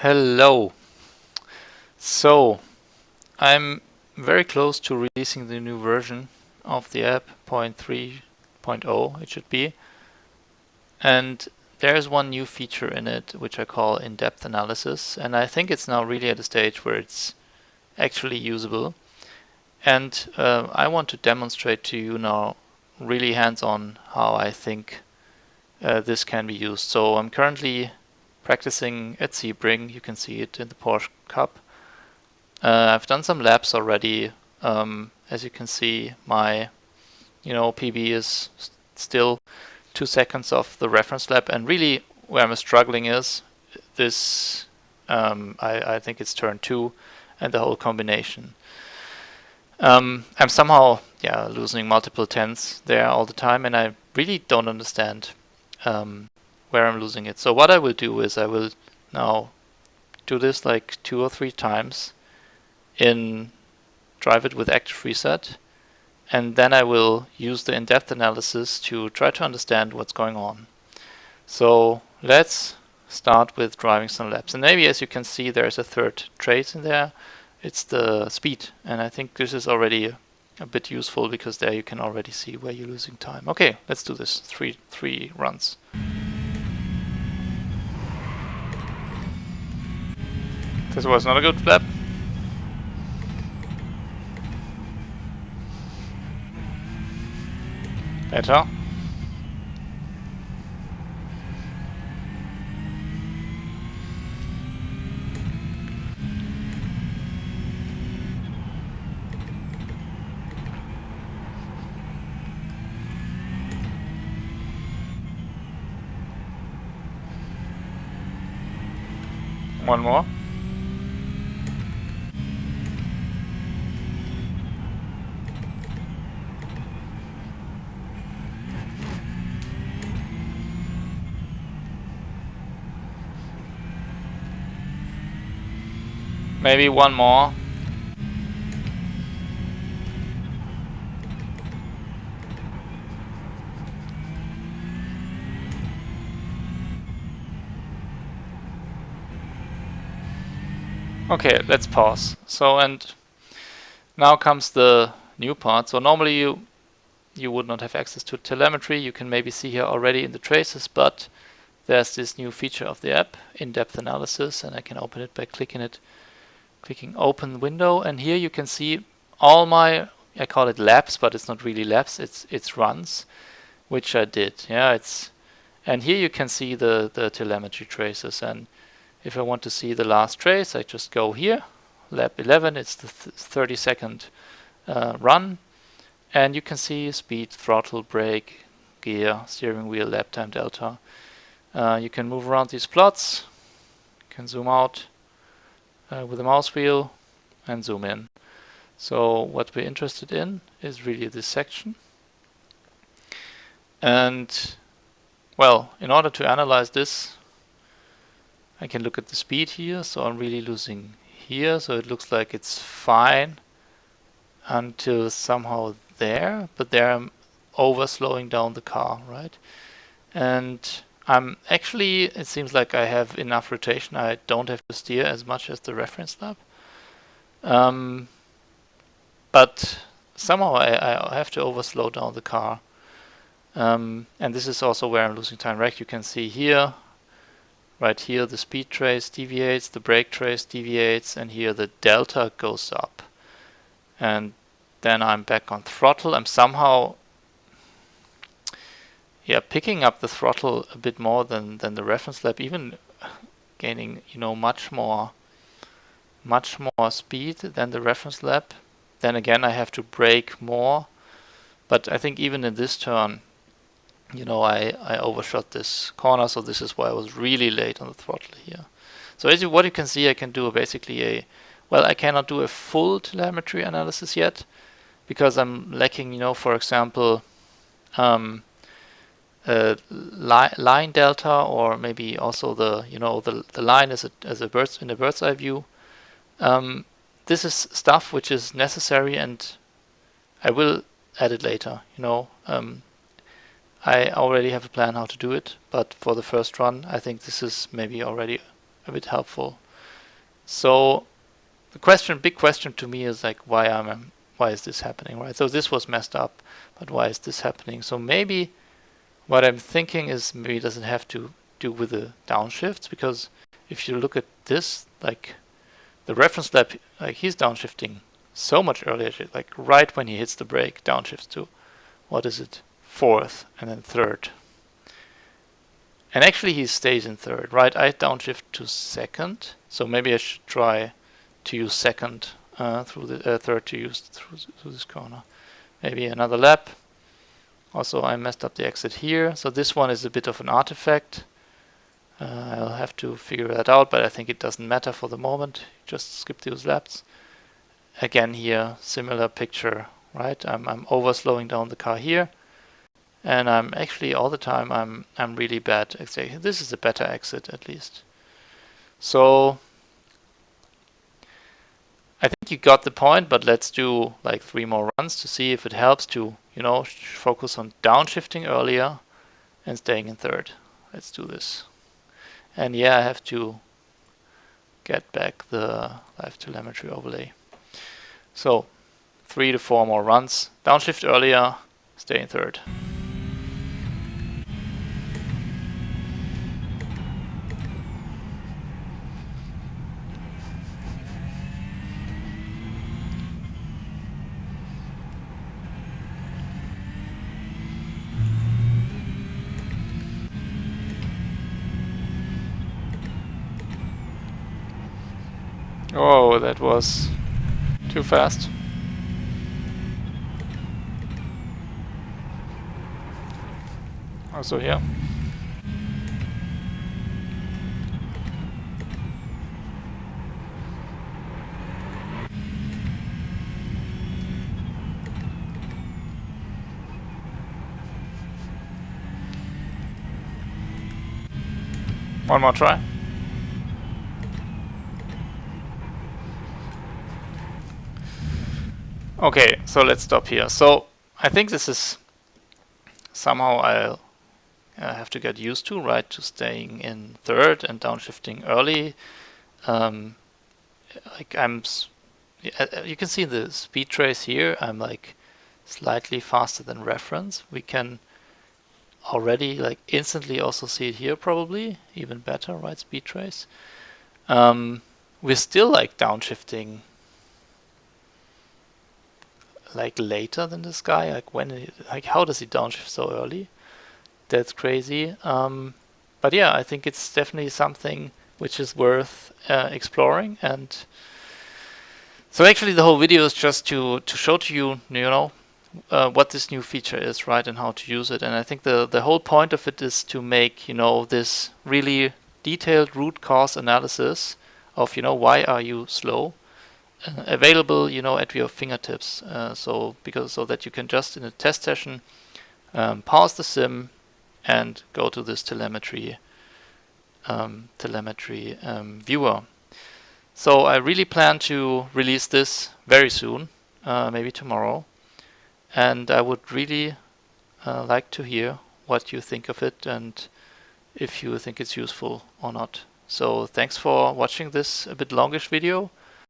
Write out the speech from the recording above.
Hello. So, I'm very close to releasing the new version of the app, 0.3.0 it should be. And there's one new feature in it which I call in-depth analysis, and I think it's now really at a stage where it's actually usable. And I want to demonstrate to you now really hands-on how I think this can be used. So I'm currently practicing at Sebring. You can see it in the Porsche Cup. I've done some laps already. As you can see, my PB is still 2 seconds off the reference lap, and really where I'm struggling is this. I think it's turn 2 and the whole combination. I'm somehow losing multiple tenths there all the time, and I really don't understand where I'm losing it. So what I will do is I will now do this like 2 or 3 times in drive it with active reset, and then I will use the in-depth analysis to try to understand what's going on. So let's start with driving some laps. And maybe as you can see, there's a third trace in there. It's the speed. And I think this is already a bit useful because there you can already see where you're losing time. Okay, let's do this. Three runs. This was not a good lap. Better. One more. Maybe one more. Okay, let's pause. So, and now comes the new part. So normally you would not have access to telemetry. You can maybe see here already in the traces, but there's this new feature of the app, in-depth analysis, and I can open it by clicking open window, and here you can see all my, I call it laps, but it's not really laps, it's runs, which I did. And here you can see the telemetry traces, and if I want to see the last trace, I just go here, lap 11, it's the 30-second run, and you can see speed, throttle, brake, gear, steering wheel, lap time, delta. You can move around these plots, you can zoom out with the mouse wheel and zoom in. So what we're interested in is really this section. And well, in order to analyze this, I can look at the speed here. So I'm really losing here. So it looks like it's fine until somehow there, but there I'm over slowing down the car, right? And I'm actually, it seems like I have enough rotation. I don't have to steer as much as the reference lap. But somehow I have to over slow down the car. And this is also where I'm losing time, right? You can see here, right here, the speed trace deviates, the brake trace deviates, and here the delta goes up. And then I'm back on throttle. I'm somehow picking up the throttle a bit more than the reference lap, even gaining much more speed than the reference lap. Then again, I have to brake more, but I think even in this turn, I overshot this corner, so this is why I was really late on the throttle here. So what you can see, I can do basically I cannot do a full telemetry analysis yet because I'm lacking, for example, line delta, or maybe also the line as a bird's eye view. This is stuff which is necessary, and I will add it later. I already have a plan how to do it, but for the first run, I think this is maybe already a bit helpful. So the big question to me is like, why is this happening, right? So this was messed up, but why is this happening? So maybe what I'm thinking is maybe it doesn't have to do with the downshifts, because if you look at this, like the reference lap, like he's downshifting so much earlier, like right when he hits the brake, downshifts to, what is it, fourth and then third. And actually he stays in third, right? I downshift to second, so maybe I should try to use second through the third to use through this corner. Maybe another lap. Also, I messed up the exit here, so this one is a bit of an artifact. I'll have to figure that out, but I think it doesn't matter for the moment. Just skip those laps. Again here, similar picture, right? I'm over slowing down the car here, and I'm actually all the time I'm really bad. This is a better exit at least. So I think you got the point, but let's do like 3 more runs to see if it helps to, focus on downshifting earlier and staying in third. Let's do this. And yeah, I have to get back the live telemetry overlay. So 3 to 4 more runs. Downshift earlier, stay in third. Oh, that was too fast. Also here. One more try. Okay, so let's stop here. So I think this is somehow I'll have to get used to, right? To staying in third and downshifting early. Like you can see the speed trace here. I'm like slightly faster than reference. We can already like instantly also see it here, probably even better, right? Speed trace. We're still like downshifting like later than this guy. Like how does he downshift so early? That's crazy. But yeah, I think it's definitely something which is worth exploring. And so actually the whole video is just to show to you, what this new feature is, right, and how to use it. And I think the whole point of it is to make, this really detailed root cause analysis of, why are you slow, available, at your fingertips. So that you can just in a test session pause the sim and go to this telemetry viewer. So I really plan to release this very soon, maybe tomorrow, and I would really like to hear what you think of it and if you think it's useful or not. So thanks for watching this a bit longish video.